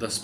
10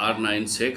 R9X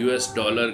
US$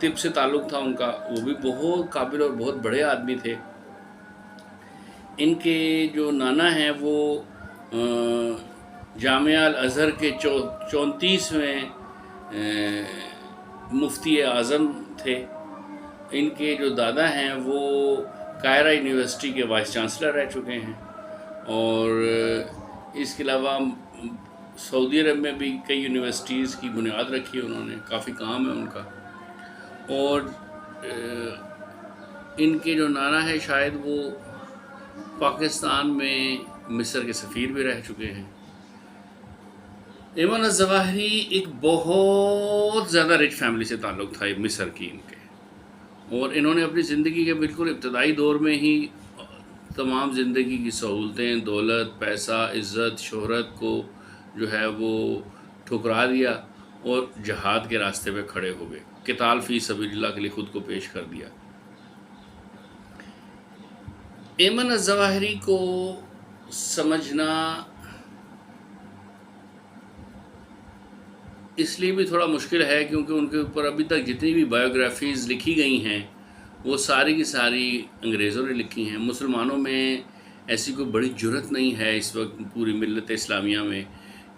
طب سے تعلق تھا ان کا، وہ بھی بہت قابل اور بہت بڑے آدمی تھے۔ ان کے جو نانا ہیں وہ جامعہ الازہر کے 34ویں مفتی اعظم تھے۔ ان کے جو دادا ہیں وہ قاہرہ یونیورسٹی کے وائس چانسلر رہ چکے ہیں، اور اس کے علاوہ سعودی عرب میں بھی کئی یونیورسٹیز کی بنیاد رکھی ہے انہوں نے، کافی کام ہے ان کا۔ اور ان کے جو نانا ہے شاید وہ پاکستان میں مصر کے سفیر بھی رہ چکے ہیں۔ ایمن الظواہری ایک بہت زیادہ رچ فیملی سے تعلق تھا مصر کی ان کے، اور انہوں نے اپنی زندگی کے بالکل ابتدائی دور میں ہی تمام زندگی کی سہولتیں، دولت، پیسہ، عزت، شہرت کو جو ہے وہ ٹھکرا دیا اور جہاد کے راستے پہ کھڑے ہو گئے، قتال فی سبیل اللہ کے لیے خود کو پیش کر دیا۔ ایمن الظواہری کو سمجھنا اس لیے بھی تھوڑا مشکل ہے کیونکہ ان کے اوپر ابھی تک جتنی بھی بایوگرافیز لکھی گئی ہیں وہ ساری کی ساری انگریزوں نے لکھی ہیں۔ مسلمانوں میں ایسی کوئی بڑی جرت نہیں ہے اس وقت پوری ملت اسلامیہ میں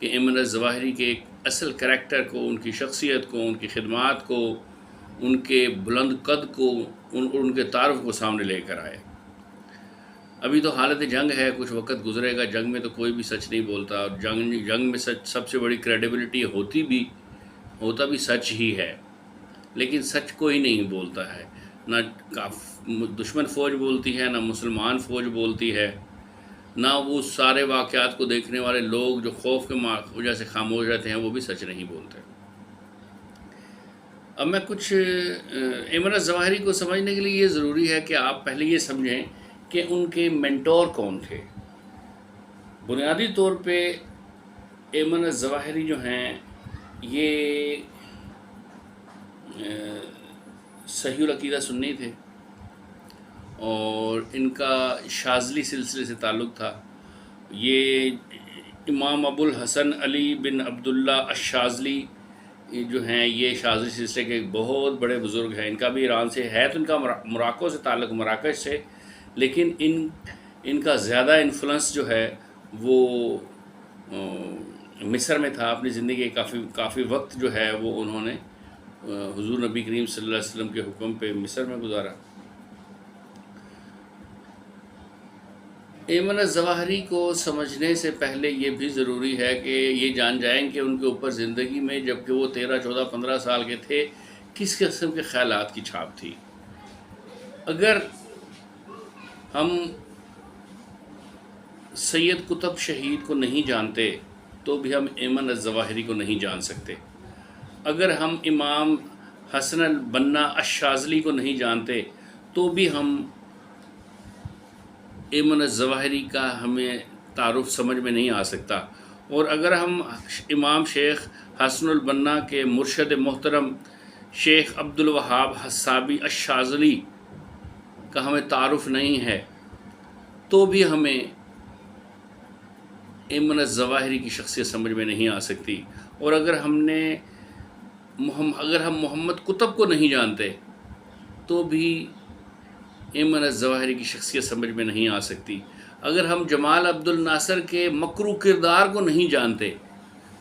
کہ ایمن الظواہری کے ایک اصل کریکٹر کو، ان کی شخصیت کو، ان کی خدمات کو، ان کے بلند قد کو، ان کے تعارف کو سامنے لے کر آئے۔ ابھی تو حالت جنگ ہے، کچھ وقت گزرے گا، جنگ میں تو کوئی بھی سچ نہیں بولتا، اور جنگ میں سب سے بڑی کریڈیبلٹی ہوتا بھی سچ ہی ہے، لیکن سچ کوئی نہیں بولتا ہے، نہ دشمن فوج بولتی ہے، نہ مسلمان فوج بولتی ہے، نہ وہ سارے واقعات کو دیکھنے والے لوگ جو خوف کے وجہ سے خاموش رہتے ہیں وہ بھی سچ نہیں بولتے۔ اب میں کچھ ایمن الظواہری کو سمجھنے کے لیے یہ ضروری ہے کہ آپ پہلے یہ سمجھیں کہ ان کے مینٹور کون تھے۔ بنیادی طور پہ ایمن الظواہری جو ہیں یہ صحیح العقیدہ سنی تھے، اور ان کا شاذلی سلسلے سے تعلق تھا۔ یہ امام ابو الحسن علی بن عبداللہ الشاذلی جو ہیں یہ شاذلی سلسلے کے ایک بہت بڑے بزرگ ہیں۔ ان کا بھی ایران سے ہے، تو ان کا موراکو سے تعلق، مراکش سے، لیکن ان کا زیادہ انفلوئنس جو ہے وہ مصر میں تھا۔ اپنی زندگی کافی وقت جو ہے وہ انہوں نے حضور نبی کریم صلی اللہ علیہ وسلم کے حکم پہ مصر میں گزارا۔ ایمن الظواہری کو سمجھنے سے پہلے یہ بھی ضروری ہے کہ یہ جان جائیں کہ ان کے اوپر زندگی میں جب کہ وہ 13، 14، 15 سال کے تھے کس قسم کے خیالات کی چھاپ تھی۔ اگر ہم سید قطب شہید کو نہیں جانتے تو بھی ہم ایمن الظواہری کو نہیں جان سکتے۔ اگر ہم امام حسن البنا الشاذلی کو نہیں جانتے تو بھی ہم ایمن الظواہری کا ہمیں تعارف سمجھ میں نہیں آ سکتا۔ اور اگر ہم امام شیخ حسن البنا کے مرشد محترم شیخ عبدالوہاب حسابی الشاذلی کا ہمیں تعارف نہیں ہے تو بھی ہمیں ایمن الظواہری کی شخصیت سمجھ میں نہیں آ سکتی۔ اور اگر ہم محمد قطب کو نہیں جانتے تو بھی ایمن الظواہری کی شخصیت سمجھ میں نہیں آ سکتی۔ اگر ہم جمال عبد الناصر کے مکروہ کردار کو نہیں جانتے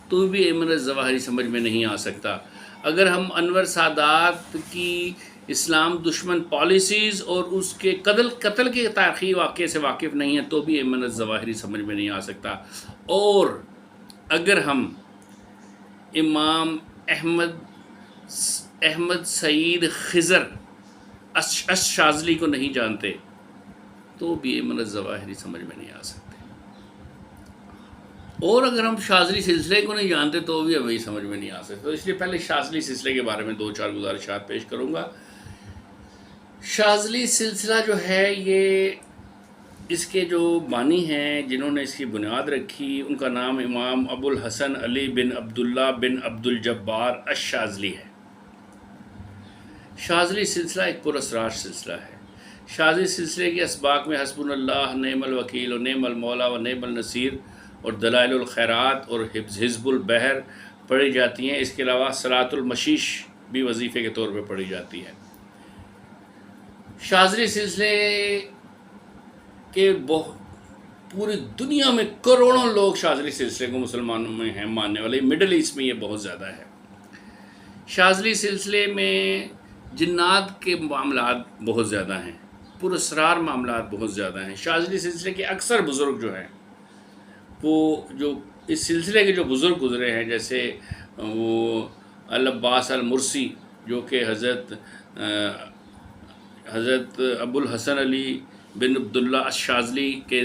تو بھی ایمن الظواہری سمجھ میں نہیں آ سکتا۔ اگر ہم انور سادات کی اسلام دشمن پالیسیز اور اس کے قتل کے تاریخی واقعے سے واقف نہیں ہیں تو بھی ایمن الظواہری سمجھ میں نہیں آ سکتا۔ اور اگر ہم امام احمد سعید خضر الشاذلی کو نہیں جانتے تو بھی ایمن الظواہری سمجھ میں نہیں آ سکتے۔ اور اگر ہم شاذلی سلسلے کو نہیں جانتے تو بھی ہمیں سمجھ میں نہیں آ سکتے۔ تو اس لیے پہلے شاذلی سلسلے کے بارے میں 2-4 گزارشات پیش کروں گا۔ شاذلی سلسلہ جو ہے یہ اس کے جو بانی ہیں جنہوں نے اس کی بنیاد رکھی، ان کا نام امام ابو الحسن علی بن عبداللہ بن عبد الجبار الشاذلی ہے۔ شاذلی سلسلہ ایک پراسرار سلسلہ ہے۔ شاذلی سلسلے کے اسباق میں حسبنا اللہ نعم الوکیل و نعم المولا و نعم النصیر اور دلائل الخیرات اور حزب البحر پڑھی جاتی ہیں۔ اس کے علاوہ صلاۃ المشیش بھی وظیفے کے طور پہ پڑھی جاتی ہے۔ شاذلی سلسلے کے پوری دنیا میں کروڑوں لوگ شاذلی سلسلے کو مسلمانوں میں ہیں ماننے والے، مڈل ایسٹ میں یہ بہت زیادہ ہے۔ شاذلی سلسلے میں جنات کے معاملات بہت زیادہ ہیں، پراسرار معاملات بہت زیادہ ہیں۔ شاذلی سلسلے کے اکثر بزرگ جو ہیں، وہ جو اس سلسلے کے جو بزرگ گزرے ہیں، جیسے وہ العباس المرسی جو کہ حضرت ابو الحسن علی بن عبداللہ الشاذلی کے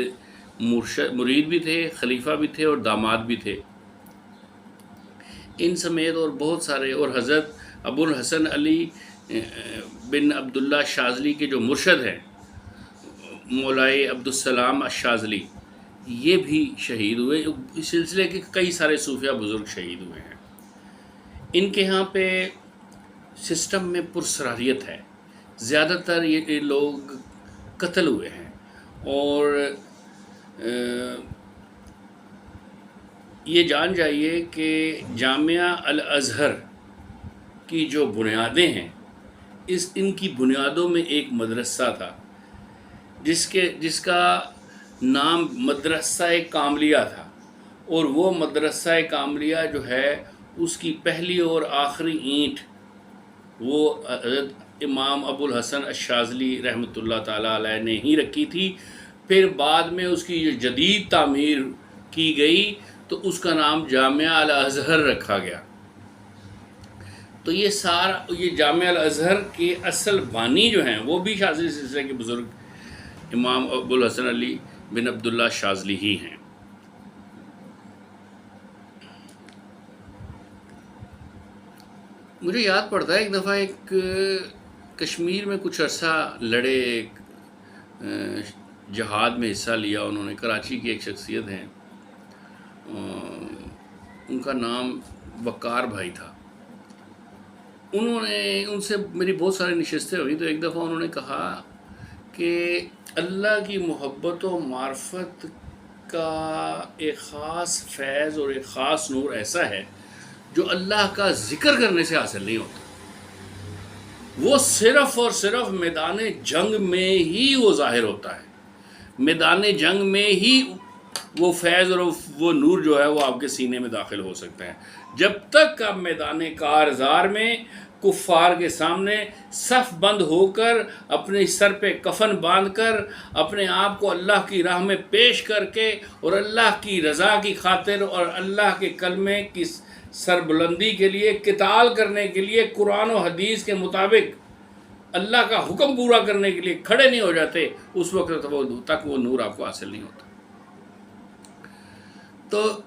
مرید بھی تھے، خلیفہ بھی تھے اور داماد بھی تھے، ان سمیت اور بہت سارے، اور حضرت ابو الحسن علی بن عبداللہ الشاذلی کے جو مرشد ہیں مولائے عبدالسلام الشاذلی، یہ بھی شہید ہوئے۔ اس سلسلے کے کئی سارے صوفیہ بزرگ شہید ہوئے ہیں۔ ان کے ہاں پہ سسٹم میں پرسراریت ہے، زیادہ تر یہ لوگ قتل ہوئے ہیں، اور یہ جان جائیے کہ جامعہ الازہر کی جو بنیادیں ہیں، ان کی بنیادوں میں ایک مدرسہ تھا جس کا نام مدرسہ کاملیہ تھا، اور وہ مدرسہ کاملیہ جو ہے اس کی پہلی اور آخری اینٹ وہ حضرت امام ابو الحسن الشاذلی رحمۃ اللہ تعالیٰ علیہ نے ہی رکھی تھی۔ پھر بعد میں اس کی جو جدید تعمیر کی گئی تو اس کا نام جامعہ الازہر رکھا گیا۔ تو یہ جامعہ الازہر کے اصل بانی جو ہیں وہ بھی شاذلی سلسلے کے بزرگ امام ابو الحسن علی بن عبداللہ شاذلی ہی ہیں۔ مجھے یاد پڑتا ہے ایک دفعہ ایک کشمیر میں کچھ عرصہ لڑے، ایک جہاد میں حصہ لیا انہوں نے، کراچی کی ایک شخصیت ہیں، ان کا نام وقار بھائی تھا۔ ان سے میری بہت ساری نشستیں ہوئی، تو ایک دفعہ انہوں نے کہا کہ اللہ کی محبت و معرفت کا ایک خاص فیض اور ایک خاص نور ایسا ہے جو اللہ کا ذکر کرنے سے حاصل نہیں ہوتا، وہ صرف اور صرف میدان جنگ میں ہی وہ ظاہر ہوتا ہے۔ میدان جنگ میں ہی وہ فیض اور وہ نور جو ہے وہ آپ کے سینے میں داخل ہو سکتا ہے۔ جب تک آپ میدان کارزار میں کفار کے سامنے صف بند ہو کر، اپنے سر پہ کفن باندھ کر، اپنے آپ کو اللہ کی راہ میں پیش کر کے، اور اللہ کی رضا کی خاطر اور اللہ کے کلمے کی سربلندی کے لیے قتال کرنے کے لیے قرآن و حدیث کے مطابق اللہ کا حکم پورا کرنے کے لیے کھڑے نہیں ہو جاتے، اس وقت تک وہ نور آپ کو حاصل نہیں ہوتا۔ تو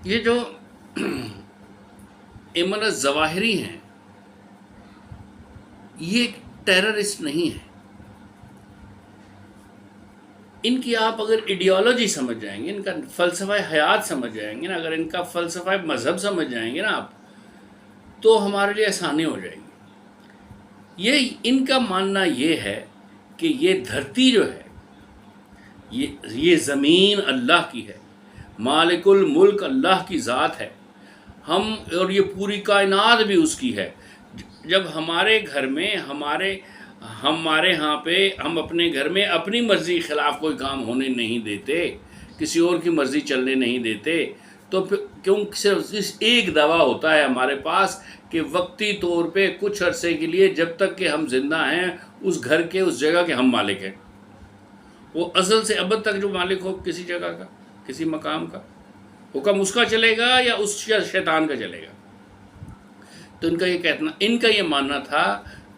یہ جو ایمن الظواہری ہیں، یہ ٹیررسٹ نہیں ہیں۔ ان کی آپ اگر ایڈیالوجی سمجھ جائیں گے، ان کا فلسفہ حیات سمجھ جائیں گے نا، اگر ان کا فلسفہ مذہب سمجھ جائیں گے نا آپ، تو ہمارے لیے آسانی ہو جائے گی۔ ان کا ماننا یہ ہے کہ یہ دھرتی جو ہے، یہ زمین اللہ کی ہے، مالک الملک اللہ کی ذات ہے، اور یہ پوری کائنات بھی اس کی ہے۔ جب ہمارے گھر میں ہمارے ہاں پہ ہم اپنے گھر میں اپنی مرضی کے خلاف کوئی کام ہونے نہیں دیتے، کسی اور کی مرضی چلنے نہیں دیتے، تو کیوں صرف ایک دوا ہوتا ہے ہمارے پاس کہ وقتی طور پہ کچھ عرصے کے لیے، جب تک کہ ہم زندہ ہیں، اس گھر کے اس جگہ کے ہم مالک ہیں۔ وہ ازل سے ابد تک جو مالک ہو کسی جگہ کا، کسی مقام کا، حکم اس کا چلے گا یا اس شیطان کا چلے گا۔ تو ان کا یہ ماننا تھا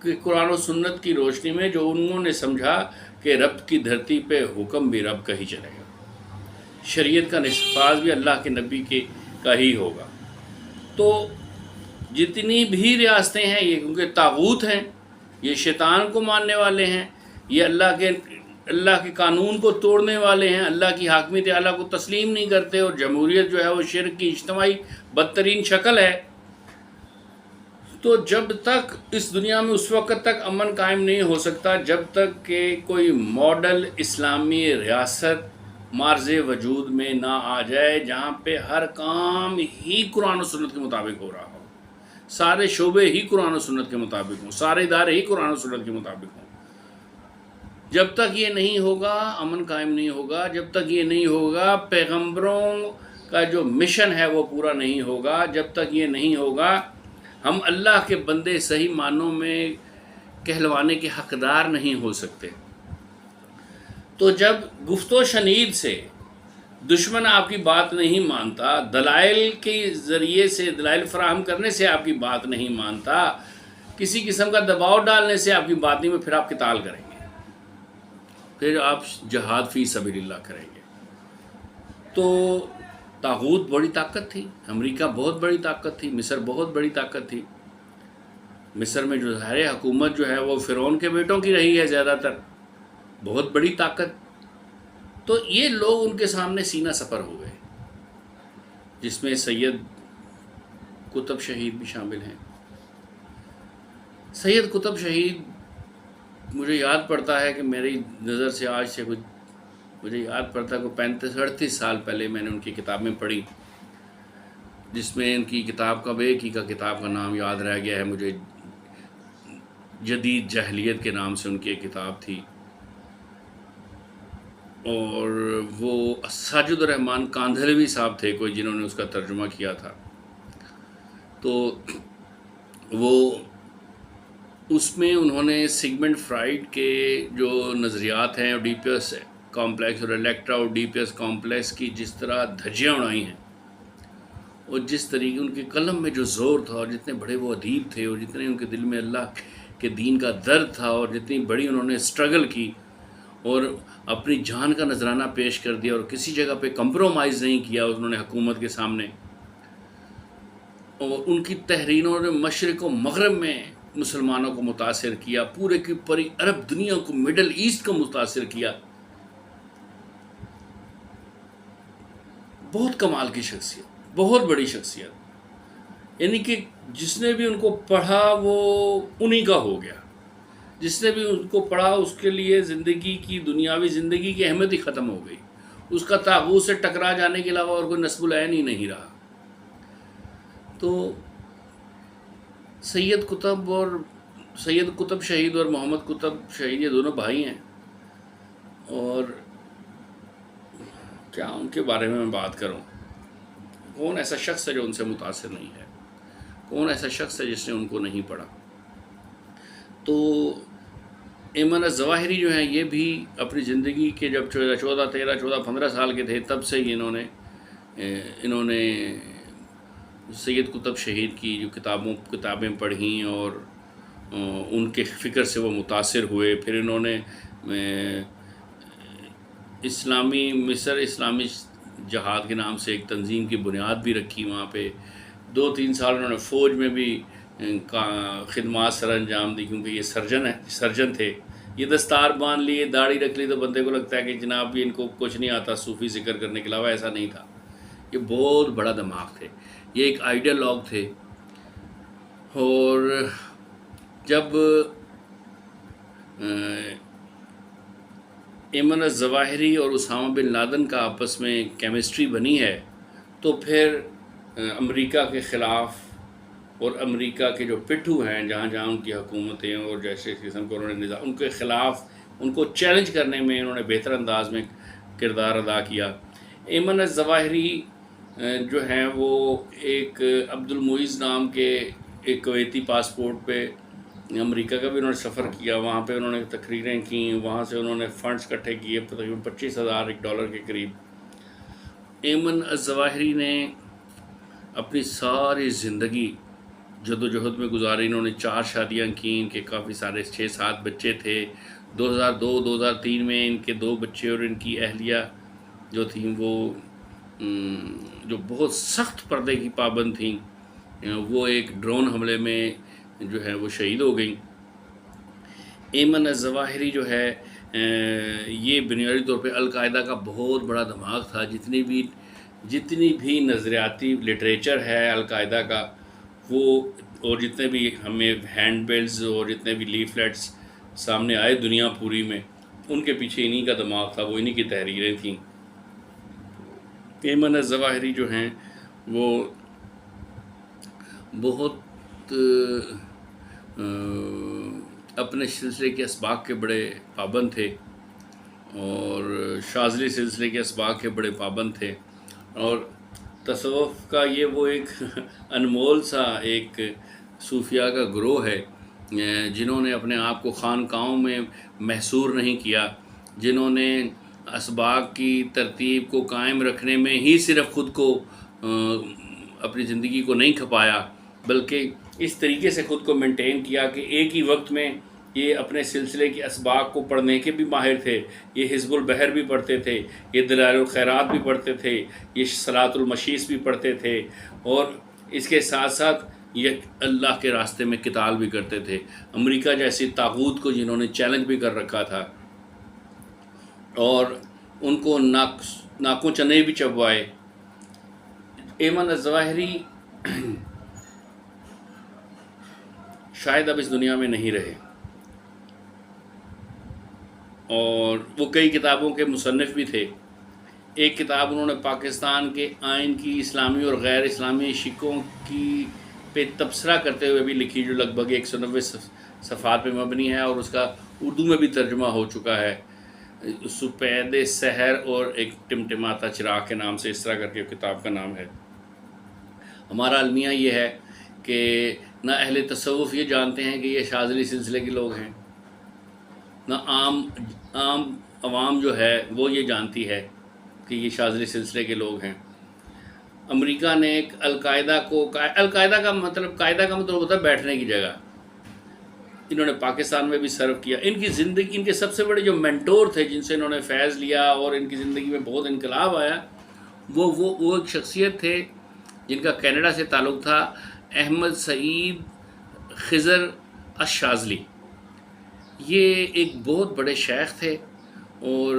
کہ قرآن و سنت کی روشنی میں جو انہوں نے سمجھا کہ رب کی دھرتی پہ حکم بھی رب کا ہی چلے گا، شریعت کا نفاذ بھی اللہ کے نبی کا ہی ہوگا۔ تو جتنی بھی ریاستیں ہیں، یہ کیونکہ طاغوت ہیں، یہ شیطان کو ماننے والے ہیں، یہ اللہ کے قانون کو توڑنے والے ہیں، اللہ کی حاکمیت اعلیٰ کو تسلیم نہیں کرتے، اور جمہوریت جو ہے وہ شرک کی اجتماعی بدترین شکل ہے۔ تو جب تک اس دنیا میں اس وقت تک امن قائم نہیں ہو سکتا جب تک کہ کوئی ماڈل اسلامی ریاست معرض وجود میں نہ آ جائے، جہاں پہ ہر کام ہی قرآن و سنت کے مطابق ہو رہا ہو۔ سارے شعبے ہی قرآن و سنت کے مطابق ہوں، سارے ادارے ہی قرآن و سنت کے مطابق ہوں۔ جب تک یہ نہیں ہوگا امن قائم نہیں ہوگا، جب تک یہ نہیں ہوگا پیغمبروں کا جو مشن ہے وہ پورا نہیں ہوگا، جب تک یہ نہیں ہوگا ہم اللہ کے بندے صحیح معنوں میں کہلوانے کے حقدار نہیں ہو سکتے۔ تو جب گفت و شنید سے دشمن آپ کی بات نہیں مانتا، دلائل کے ذریعے سے، دلائل فراہم کرنے سے آپ کی بات نہیں مانتا، کسی قسم کا دباؤ ڈالنے سے آپ کی بات نہیں، پھر آپ قتال کریں گے، پھر آپ جہاد فی سبیل اللہ کریں گے۔ تو طاغوت بڑی طاقت تھی، امریکہ بہت بڑی طاقت تھی، مصر بہت بڑی طاقت تھی۔ مصر میں جو ظاہر حکومت جو ہے وہ فرعون کے بیٹوں کی رہی ہے زیادہ تر، بہت بڑی طاقت۔ تو یہ لوگ ان کے سامنے سینہ سپر ہو گئے، جس میں سید قطب شہید بھی شامل ہیں۔ سید قطب شہید مجھے یاد پڑتا ہے کہ میری نظر سے آج سے مجھے یاد پڑتا ہے کہ 35-38 سال پہلے میں نے ان کی کتابیں پڑھی، جس میں ان کی کتاب کا ایک ہی کا کتاب کا نام یاد رہ گیا ہے مجھے، جدید جاہلیت کے نام سے ان کی ایک کتاب تھی، اور وہ ساجد الرحمن کاندھلوی صاحب تھے کوئی جنہوں نے اس کا ترجمہ کیا تھا۔ تو وہ اس میں انہوں نے سگمنڈ فرائیڈ کے جو نظریات ہیں اوڈیپس کامپلیکس اور الیکٹرا اوڈیپس کامپلیکس کی جس طرح دھجیاں اڑائی ہیں، اور جس طریقے ان کے قلم میں جو زور تھا، اور جتنے بڑے وہ ادیب تھے، اور جتنے ان کے دل میں اللہ کے دین کا درد تھا، اور جتنی بڑی انہوں نے سٹرگل کی اور اپنی جان کا نذرانہ پیش کر دیا، اور کسی جگہ پہ کمپرومائز نہیں کیا انہوں نے حکومت کے سامنے، اور ان کی تحریروں نے مشرق و مغرب میں مسلمانوں کو متاثر کیا، پورے کی پوری عرب دنیا کو، مڈل ایسٹ کو متاثر کیا۔ بہت کمال کی شخصیت، بہت بڑی شخصیت، یعنی کہ جس نے بھی ان کو پڑھا وہ انہی کا ہو گیا، جس نے بھی ان کو پڑھا اس کے لیے زندگی کی، دنیاوی زندگی کی اہمیت ہی ختم ہو گئی، اس کا طاغوت سے ٹکرا جانے کے علاوہ اور کوئی نصب العین ہی نہیں رہا۔ تو سید قطب شہید اور محمد قطب شہید یہ دونوں بھائی ہیں، اور کیا ان کے بارے میں بات کروں؟ کون ایسا شخص ہے جو ان سے متاثر نہیں ہے؟ کون ایسا شخص ہے جس نے ان کو نہیں پڑھا؟ تو ایمن الظواہری جو ہیں یہ بھی اپنی زندگی کے جب 14 سال کے تھے تب سے ہی انہوں نے سید قطب شہید کی جو کتابیں پڑھیں، اور ان کے فکر سے وہ متاثر ہوئے۔ پھر انہوں نے مصر اسلامی جہاد کے نام سے ایک تنظیم کی بنیاد بھی رکھی، وہاں پہ 2-3 سال انہوں نے فوج میں بھی خدمات سر انجام دی، کیونکہ یہ سرجن تھے۔ یہ دستار باندھ لیے، داڑھی رکھ لی تو بندے کو لگتا ہے کہ جناب بھی ان کو کچھ نہیں آتا صوفی ذکر کرنے کے علاوہ، ایسا نہیں تھا۔ یہ بہت بڑا دماغ تھے، یہ ایک آئیڈیالوگ تھے۔ اور جب ایمن الظواہری اور اسامہ بن لادن کا آپس میں کیمسٹری بنی ہے، تو پھر امریکہ کے خلاف اور امریکہ کے جو پٹھو ہیں جہاں جہاں ان کی حکومتیں اور جیسے قسم کے انہوں نے ان کے خلاف ان کو چیلنج کرنے میں انہوں نے بہتر انداز میں کردار ادا کیا۔ ایمن الظواہری جو ہیں وہ ایک عبد المعیز نام کے ایک کویتی پاسپورٹ پہ امریکہ کا بھی انہوں نے سفر کیا، وہاں پہ انہوں نے تقریریں کیں، وہاں سے انہوں نے فنڈز اکٹھے کیے تقریباً $25,000 کے قریب۔ ایمن الظواہری نے اپنی ساری زندگی جد و جہد میں گزاری، انہوں نے 4 شادیاں کیں، ان کے کافی سارے 6-7 بچے تھے۔ 2002-2003 میں ان کے 2 بچے اور ان کی اہلیہ جو تھیں وہ جو بہت سخت پردے کی پابند تھیں، وہ ایک ڈرون حملے میں جو ہے وہ شہید ہو گئیں۔ ایمن الظواہری جو ہے یہ بنیادی طور پہ القاعدہ کا بہت بڑا دماغ تھا۔ جتنی بھی نظریاتی لٹریچر ہے القاعدہ کا وہ، اور جتنے بھی ہمیں ہینڈ بلز اور جتنے بھی لیفلیٹس سامنے آئے دنیا پوری میں، ان کے پیچھے انہی کا دماغ تھا، وہ انہی کی تحریریں تھیں۔ ایمن الظواہری جو ہیں وہ بہت وقت اپنے سلسلے کے اسباق کے بڑے پابند تھے، اور شاذلی سلسلے کے اسباق کے بڑے پابند تھے، اور تصوف کا یہ وہ ایک انمول سا ایک صوفیاء کا گروہ ہے جنہوں نے اپنے آپ کو خانقاہوں میں محصور نہیں کیا، جنہوں نے اسباق کی ترتیب کو قائم رکھنے میں ہی صرف خود کو اپنی زندگی کو نہیں کھپایا، بلکہ اس طریقے سے خود کو مینٹین کیا کہ ایک ہی وقت میں یہ اپنے سلسلے کے اسباق کو پڑھنے کے بھی ماہر تھے، یہ حزب البحر بھی پڑھتے تھے، یہ دلائل الخیرات بھی پڑھتے تھے، یہ صلاۃ المشیس بھی پڑھتے تھے، اور اس کے ساتھ ساتھ یہ اللہ کے راستے میں قتال بھی کرتے تھے، امریکہ جیسی طاغوت کو جنہوں نے چیلنج بھی کر رکھا تھا، اور ان کو ناکوں چنے بھی چبوائے۔ ایمن الظواہری شاید اب اس دنیا میں نہیں رہے، اور وہ کئی کتابوں کے مصنف بھی تھے۔ ایک کتاب انہوں نے پاکستان کے آئین کی اسلامی اور غیر اسلامی شقوں کی پہ تبصرہ کرتے ہوئے بھی لکھی، جو لگ بھگ 190 صفحات پہ مبنی ہے، اور اس کا اردو میں بھی ترجمہ ہو چکا ہے، سپید سحر اور ایک ٹمٹماتا چراغ کے نام سے، اس طرح کر کے کتاب کا نام ہے۔ ہمارا المیہ یہ ہے کہ نہ اہل تصوف یہ جانتے ہیں کہ یہ شاذلی سلسلے کے لوگ ہیں، نہ عام عوام جو ہے وہ یہ جانتی ہے کہ یہ شاذلی سلسلے کے لوگ ہیں۔ امریکہ نے ایک القاعدہ کا مطلب ہوتا ہے بیٹھنے کی جگہ، انہوں نے پاکستان میں بھی سرو کیا۔ ان کے سب سے بڑے جو مینٹور تھے جن سے انہوں نے فیض لیا اور ان کی زندگی میں بہت انقلاب آیا، وہ ایک شخصیت تھے جن کا کینیڈا سے تعلق تھا، احمد سعید خضر الشاذلی۔ یہ ایک بہت بڑے شیخ تھے، اور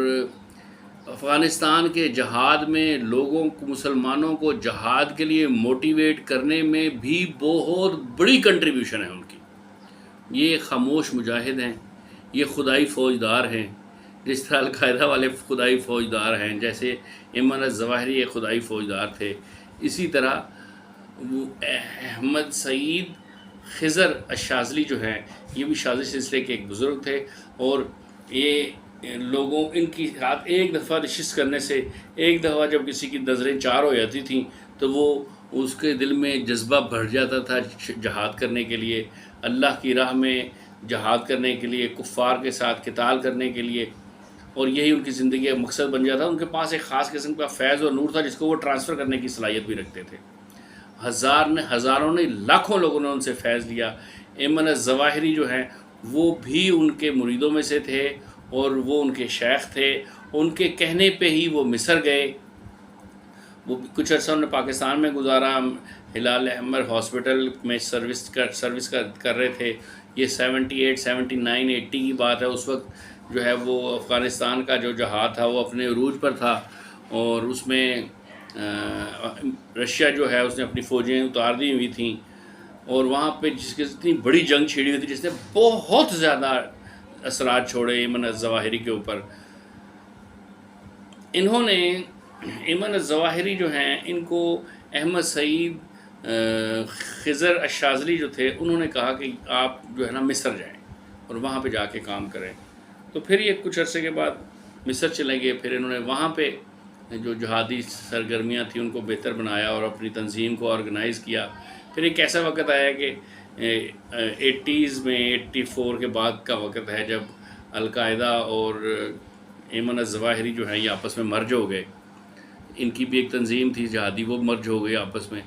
افغانستان کے جہاد میں مسلمانوں کو جہاد کے لیے موٹیویٹ کرنے میں بھی بہت بڑی کنٹریبیوشن ہے ان کی۔ یہ خاموش مجاہد ہیں، یہ خدائی فوجدار ہیں، جس طرح القاعدہ والے خدائی فوجدار ہیں، جیسے ایمن الظواہری ایک خدائی فوجدار تھے، اسی طرح وہ احمد سعید خضر الشاذلی جو ہیں یہ بھی شاذلی سلسلے کے ایک بزرگ تھے، اور یہ ان کی ساتھ ایک دفعہ نشست کرنے سے، ایک دفعہ جب کسی کی نظریں چار ہو جاتی تھیں تو وہ اس کے دل میں جذبہ بڑھ جاتا تھا جہاد کرنے کے لیے، اللہ کی راہ میں جہاد کرنے کے لیے، کفار کے ساتھ قتال کرنے کے لیے، اور یہی ان کی زندگی کا مقصد بن جاتا۔ ان کے پاس ایک خاص قسم کا فیض اور نور تھا جس کو وہ ٹرانسفر کرنے کی صلاحیت بھی رکھتے تھے۔ ہزاروں نے لاکھوں لوگوں نے ان سے فیض لیا۔ ایمن الظواہری جو ہیں وہ بھی ان کے مریدوں میں سے تھے، اور وہ ان کے شیخ تھے۔ ان کے کہنے پہ ہی وہ مصر گئے، وہ کچھ عرصہ انہوں نے پاکستان میں گزارا، ہلال احمر ہاسپٹل میں سروس کر رہے تھے۔ یہ 78 79 80 کی بات ہے۔ اس وقت جو ہے وہ افغانستان کا جو جہاد تھا وہ اپنے عروج پر تھا، اور اس میں رشیا جو ہے اس نے اپنی فوجیں اتار دی ہوئی تھیں، اور وہاں پہ جس کی اتنی بڑی جنگ چھڑی ہوئی تھی جس نے بہت زیادہ اثرات چھوڑے ایمن الظواہری کے اوپر۔ انہوں نے ایمن الظواہری جو ہیں ان کو احمد سعید خضر الشاذلی جو تھے انہوں نے کہا کہ آپ جو ہے نا مصر جائیں اور وہاں پہ جا کے کام کریں۔ تو پھر یہ کچھ عرصے کے بعد مصر چلے گئے۔ پھر انہوں نے وہاں پہ جو جہادی سرگرمیاں تھیں ان کو بہتر بنایا اور اپنی تنظیم کو آرگنائز کیا۔ پھر ایک ایسا وقت آیا کہ 80s میں 84 کے بعد کا وقت ہے جب القاعدہ اور ایمن الظواہری جو ہیں یہ آپس میں مرج ہو گئے۔ ان کی بھی ایک تنظیم تھی جہادی، وہ مرج ہو گئی آپس میں۔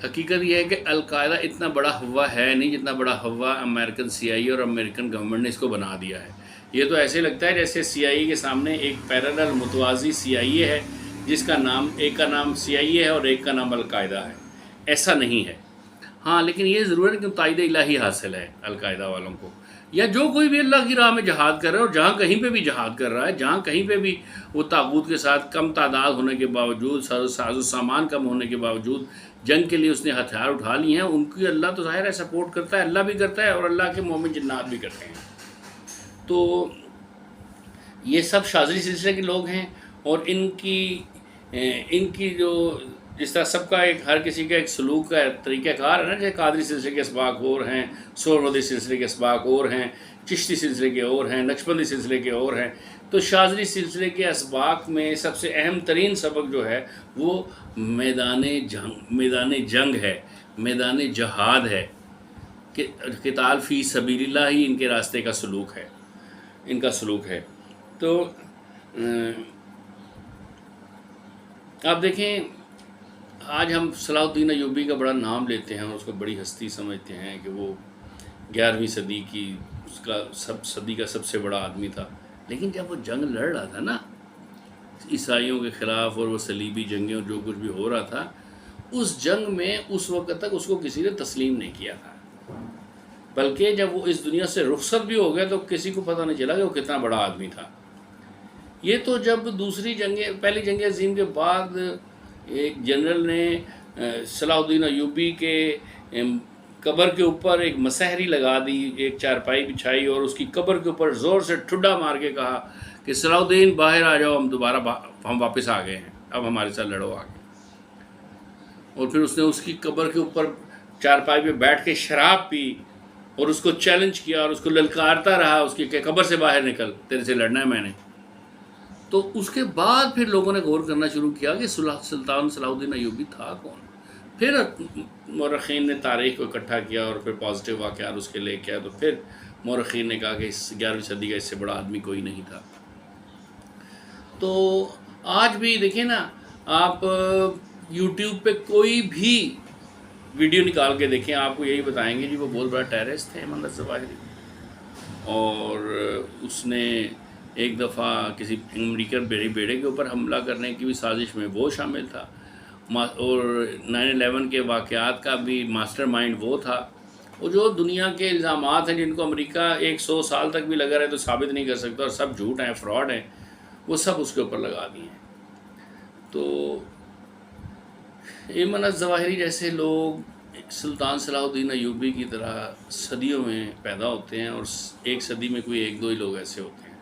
حقیقت یہ ہے کہ القاعدہ اتنا بڑا ہوا ہے نہیں جتنا بڑا ہوا امریکن CIA اور امریکن گورنمنٹ نے اس کو بنا دیا ہے۔ یہ تو ایسے لگتا ہے جیسے CIA کے سامنے ایک پیرالل متوازی CIA ہے جس کا نام ایک کا نام CIA ہے اور ایک کا نام القاعدہ ہے۔ ایسا نہیں ہے۔ ہاں لیکن یہ ضرور ہے کہ تائید الہی حاصل ہے القاعدہ والوں کو، یا جو کوئی بھی اللہ کی راہ میں جہاد کر رہا ہے، اور جہاں کہیں پہ بھی جہاد کر رہا ہے، جہاں کہیں پہ بھی وہ طاغوت کے ساتھ کم تعداد ہونے کے باوجود، ساز و سامان کم ہونے کے باوجود جنگ کے لیے اس نے ہتھیار اٹھا لیے ہیں، ان کی اللہ تو ظاہر ہے سپورٹ کرتا ہے، اللہ بھی کرتا ہے اور اللہ کے مومن جنات بھی کرتے ہیں۔ تو یہ سب شاذلی سلسلے کے لوگ ہیں، اور ان کی جو جس طرح سب کا ایک ہر کسی کا ایک سلوک کا طریقہ کار ہے نا، جیسے قادری سلسلے کے اسباق اور ہیں، سہروردی سلسلے کے اسباق اور ہیں، چشتی سلسلے کے اور ہیں، نقشبندی سلسلے کے اور ہیں، تو شاذلی سلسلے کے اسباق میں سب سے اہم ترین سبق جو ہے وہ میدان جنگ ہے، میدان جہاد ہے، کہ قتال فی سبیل اللہ ہی ان کے راستے کا سلوک ہے، ان کا سلوک ہے۔ تو آپ دیکھیں، آج ہم صلاح الدین ایوبی کا بڑا نام لیتے ہیں اور اس کو بڑی ہستی سمجھتے ہیں کہ وہ 11ویں صدی کی اس کا صدی کا سب سے بڑا آدمی تھا، لیکن جب وہ جنگ لڑ رہا تھا نا عیسائیوں کے خلاف، اور وہ صلیبی جنگیں اور جو کچھ بھی ہو رہا تھا، اس جنگ میں اس وقت تک اس کو کسی نے تسلیم نہیں کیا تھا، بلکہ جب وہ اس دنیا سے رخصت بھی ہو گیا تو کسی کو پتہ نہیں چلا کہ وہ کتنا بڑا آدمی تھا۔ یہ تو جب پہلی جنگ عظیم کے بعد ایک جنرل نے صلاح الدین ایوبی کے قبر کے اوپر ایک مسحری لگا دی، ایک چارپائی بچھائی اور اس کی قبر کے اوپر زور سے ٹھڈا مار کے کہا کہ صلاح الدین باہر آ جاؤ، ہم واپس آ گئے ہیں، اب ہمارے ساتھ لڑو آگے۔ اور پھر اس نے اس کی قبر کے اوپر چارپائی پہ بیٹھ کے شراب پی اور اس کو چیلنج کیا اور اس کو للکارتا رہا اس کی کہ قبر سے باہر نکل، تیرے سے لڑنا ہے میں نے۔ تو اس کے بعد پھر لوگوں نے غور کرنا شروع کیا کہ سلطان صلاح الدین ایوبی تھا کون۔ پھر مورخین نے تاریخ کو اکٹھا کیا اور پھر پازیٹیو واقعات اس کے لے کے آئے، تو پھر مورخین نے کہا کہ 11ویں صدی کا اس سے بڑا آدمی کوئی نہیں تھا۔ تو آج بھی دیکھیں نا، آپ یوٹیوب پہ کوئی بھی ویڈیو نکال کے دیکھیں، آپ کو یہی بتائیں گے جی وہ بہت بڑا ٹیررسٹ تھے ایمان اللہ ظواہری، اور اس نے ایک دفعہ کسی امریکن بیڑے کے اوپر حملہ کرنے کی بھی سازش میں وہ شامل تھا، اور 9/11 کے واقعات کا بھی ماسٹر مائنڈ وہ تھا۔ اور جو دنیا کے الزامات ہیں جن کو امریکہ 100 سال تک بھی لگا رہے تو ثابت نہیں کر سکتا اور سب جھوٹ ہیں، فراڈ ہیں، وہ سب اس کے اوپر لگا دیے ہیں۔ تو ایمن الظواہری جیسے لوگ سلطان صلاح الدین ایوبی کی طرح صدیوں میں پیدا ہوتے ہیں، اور ایک صدی میں کوئی 1-2 ہی لوگ ایسے ہوتے ہیں۔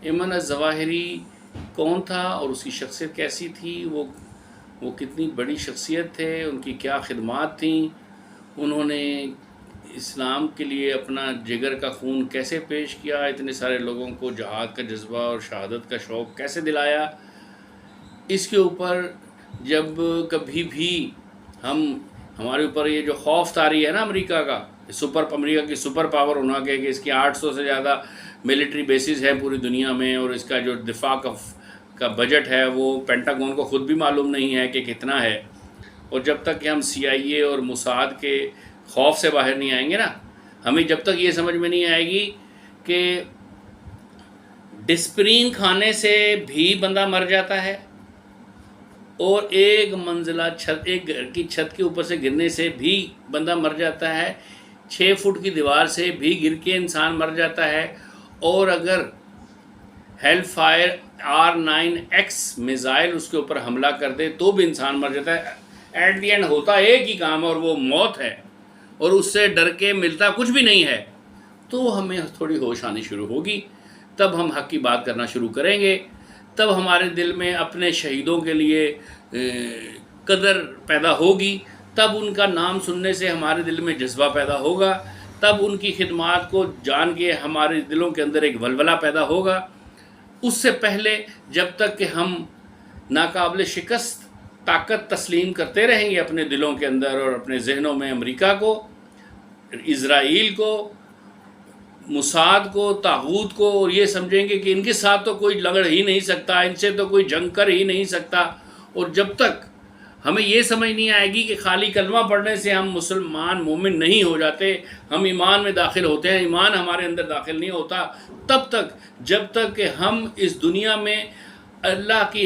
ایمن الظواہری کون تھا اور اس کی شخصیت کیسی تھی، وہ کتنی بڑی شخصیت تھے، ان کی کیا خدمات تھیں، انہوں نے اسلام کے لیے اپنا جگر کا خون کیسے پیش کیا، اتنے سارے لوگوں کو جہاد کا جذبہ اور شہادت کا شوق کیسے دلایا، اس کے اوپر جب کبھی بھی ہمارے اوپر یہ جو خوف طاری ہے نا امریکہ کا، امریکہ کی سپر پاور ہونا کہ اس کی 800 سے زیادہ ملٹری بیسز ہیں پوری دنیا میں، اور اس کا جو دفاع کا بجٹ ہے وہ پینٹاگون کو خود بھی معلوم نہیں ہے کہ کتنا ہے، اور جب تک کہ ہم CIA اور موساد کے خوف سے باہر نہیں آئیں گے نا، ہمیں جب تک یہ سمجھ میں نہیں آئے گی کہ ڈسپرین کھانے سے بھی بندہ مر جاتا ہے، اور ایک گھر کی چھت کے اوپر سے گرنے سے بھی بندہ مر جاتا ہے، 6 فٹ کی دیوار سے بھی گر کے انسان مر جاتا ہے، اور اگر ہیل فائر R9X میزائل اس کے اوپر حملہ کر دے تو بھی انسان مر جاتا ہے۔ ایٹ دی اینڈ ہوتا ایک ہی کام اور وہ موت ہے، اور اس سے ڈر کے ملتا کچھ بھی نہیں ہے۔ تو ہمیں تھوڑی ہوش آنی شروع ہوگی، تب ہم حق کی بات کرنا شروع کریں گے، تب ہمارے دل میں اپنے شہیدوں کے لیے قدر پیدا ہوگی، تب ان کا نام سننے سے ہمارے دل میں جذبہ پیدا ہوگا، تب ان کی خدمات کو جان کے ہمارے دلوں کے اندر ایک ولولہ پیدا ہوگا۔ اس سے پہلے جب تک کہ ہم ناقابل شکست طاقت تسلیم کرتے رہیں گے اپنے دلوں کے اندر اور اپنے ذہنوں میں، امریکہ کو، اسرائیل کو، موساد کو، طاغوت کو، اور یہ سمجھیں گے کہ ان کے ساتھ تو کوئی لڑ ہی نہیں سکتا، ان سے تو کوئی جنگ کر ہی نہیں سکتا، اور جب تک ہمیں یہ سمجھ نہیں آئے گی کہ خالی کلمہ پڑھنے سے ہم مسلمان مومن نہیں ہو جاتے، ہم ایمان میں داخل ہوتے ہیں، ایمان ہمارے اندر داخل نہیں ہوتا، تب تک جب تک کہ ہم اس دنیا میں اللہ کی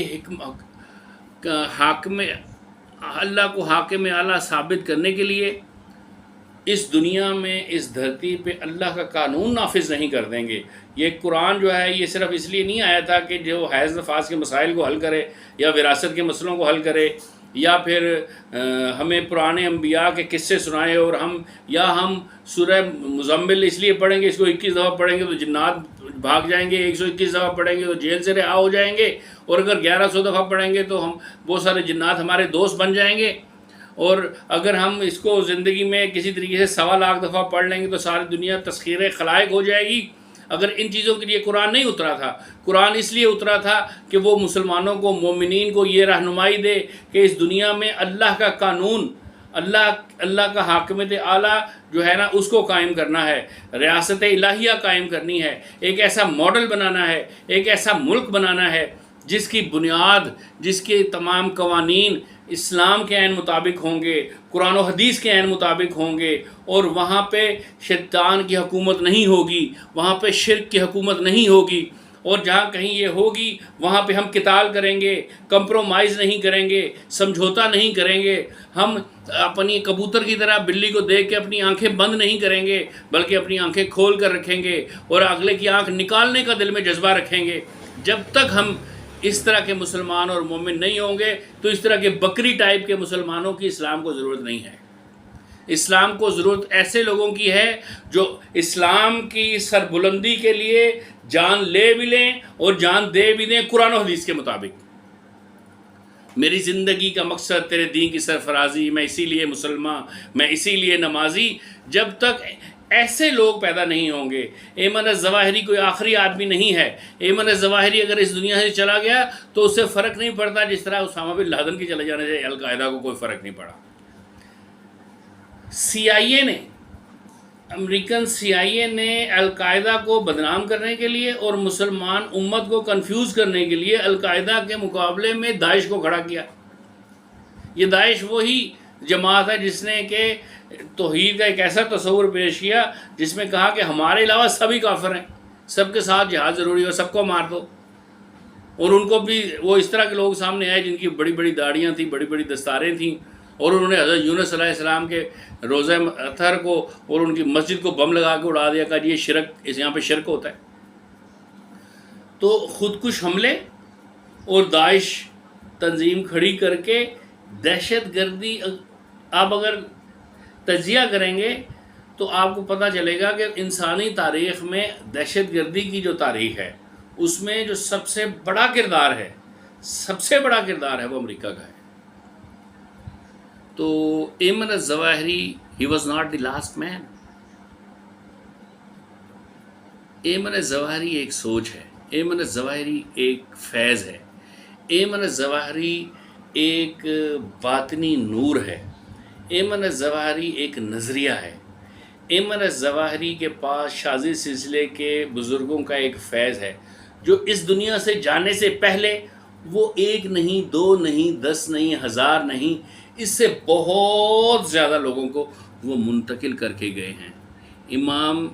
اللہ کو حاکم اعلیٰ ثابت کرنے کے لیے اس دنیا میں اس دھرتی پہ اللہ کا قانون نافذ نہیں کر دیں گے۔ یہ قرآن جو ہے یہ صرف اس لیے نہیں آیا تھا کہ جو حیض نفاس کے مسائل کو حل کرے، یا وراثت کے مسئلوں کو حل کرے، یا پھر ہمیں پرانے انبیاء کے قصے سنائے، اور ہم سورہ مزمل اس لیے پڑھیں گے، اس کو 21 دفعہ پڑھیں گے تو جنات بھاگ جائیں گے، 121 دفعہ پڑھیں گے تو جیل سے رہا ہو جائیں گے، اور اگر 1100 دفعہ پڑھیں گے تو ہم بہت سارے جنات ہمارے دوست بن جائیں گے، اور اگر ہم اس کو زندگی میں کسی طریقے سے 1.25 دفعہ پڑھ لیں گے تو ساری دنیا تسخیر خلائق ہو جائے گی۔ اگر ان چیزوں کے لیے قرآن نہیں اترا تھا، قرآن اس لیے اترا تھا کہ وہ مسلمانوں کو، مومنین کو یہ رہنمائی دے کہ اس دنیا میں اللہ کا قانون، اللہ کا حاکمیت اعلیٰ جو ہے نا اس کو قائم کرنا ہے، ریاست الہیہ قائم کرنی ہے، ایک ایسا ماڈل بنانا ہے، ایک ایسا ملک بنانا ہے جس کی بنیاد، جس کے تمام قوانین اسلام کے عین مطابق ہوں گے، قرآن و حدیث کے عین مطابق ہوں گے، اور وہاں پہ شیطان کی حکومت نہیں ہوگی، وہاں پہ شرک کی حکومت نہیں ہوگی، اور جہاں کہیں یہ ہوگی وہاں پہ ہم قتال کریں گے، کمپرومائز نہیں کریں گے، سمجھوتا نہیں کریں گے، ہم اپنی کبوتر کی طرح بلی کو دیکھ کے اپنی آنکھیں بند نہیں کریں گے بلکہ اپنی آنکھیں کھول کر رکھیں گے، اور اگلے کی آنکھ نکالنے کا دل میں جذبہ رکھیں گے۔ جب تک ہم اس طرح کے مسلمان اور مومن نہیں ہوں گے تو اس طرح کے بکری ٹائپ کے مسلمانوں کی اسلام کو ضرورت نہیں ہے۔ اسلام کو ضرورت ایسے لوگوں کی ہے جو اسلام کی سربلندی کے لیے جان لے بھی لیں اور جان دے بھی دیں قرآن و حدیث کے مطابق۔ میری زندگی کا مقصد تیرے دین کی سرفرازی، میں اسی لیے مسلمان، میں اسی لیے نمازی۔ جب تک ایسے لوگ پیدا نہیں ہوں گے، ایمن الظواہری کوئی آخری آدمی نہیں ہے۔ ایمن الظواہری اگر اس دنیا سے چلا گیا تو اس سے فرق نہیں پڑتا جس طرح اسامہ بن لادن کے چلے جانے سے القاعدہ کو کوئی فرق نہیں پڑا۔ CIA نے، امریکن CIA نے القاعدہ کو بدنام کرنے کے لیے اور مسلمان امت کو کنفیوز کرنے کے لیے القاعدہ کے مقابلے میں داعش کو کھڑا کیا۔ یہ داعش وہی جماعت ہے جس نے کہ توحید کا ایک ایسا تصور پیش کیا جس میں کہا کہ ہمارے علاوہ سبھی کافر ہیں، سب کے ساتھ جہاد ضروری ہے، سب کو مار دو۔ اور ان کو بھی وہ اس طرح کے لوگ سامنے آئے جن کی بڑی بڑی داڑیاں تھیں، بڑی بڑی دستاریں تھیں، اور انہوں نے حضرت یونس علیہ السلام کے روضہ اطہر کو اور ان کی مسجد کو بم لگا کے اڑا دیا، کہ یہ شرک، اس یہاں پہ شرک ہوتا ہے۔ تو خودکش حملے اور داعش تنظیم کھڑی کر کے دہشت گردی، آپ اگر تجزیہ کریں گے تو آپ کو پتہ چلے گا کہ انسانی تاریخ میں دہشت گردی کی جو تاریخ ہے اس میں جو سب سے بڑا کردار ہے، سب سے بڑا کردار ہے وہ امریکہ کا ہے۔ تو Ayman al Zawahiri he was not the last man. Ayman al Zawahiri ایک سوچ ہے، ایمن الظواہری ایک فیض ہے، ایمن الظواہری ایک باطنی نور ہے، ایمن الظواہری ایک نظریہ ہے، ایمن الظواہری کے پاس شاذی سلسلے کے بزرگوں کا ایک فیض ہے جو اس دنیا سے جانے سے پہلے وہ 1 نہیں، 2 نہیں، 10 نہیں، 1000 نہیں، اس سے بہت زیادہ لوگوں کو وہ منتقل کر کے گئے ہیں۔ امام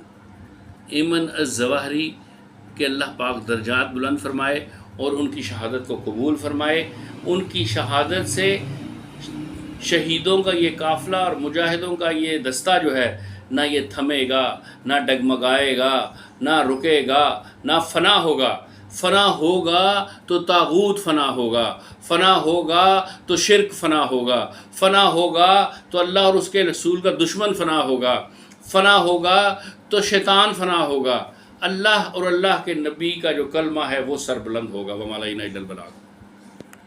ایمن الظواہری کہ اللہ پاک درجات بلند فرمائے اور ان کی شہادت کو قبول فرمائے۔ ان کی شہادت سے شہیدوں کا یہ قافلہ اور مجاہدوں کا یہ دستہ جو ہے نہ یہ تھمے گا، نہ ڈگمگائے گا، نہ رکے گا، نہ فنا ہوگا۔ فنا ہوگا تو طاغوت فنا ہوگا، فنا ہوگا تو شرک فنا ہوگا، فنا ہوگا تو اللہ اور اس کے رسول کا دشمن فنا ہوگا، فنا ہوگا تو شیطان فنا ہوگا، اللہ اور اللہ کے نبی کا جو کلمہ ہے وہ سربلند ہوگا۔ وَمَا عَلَيْنَا إِلَّا الْبَلَاغُ۔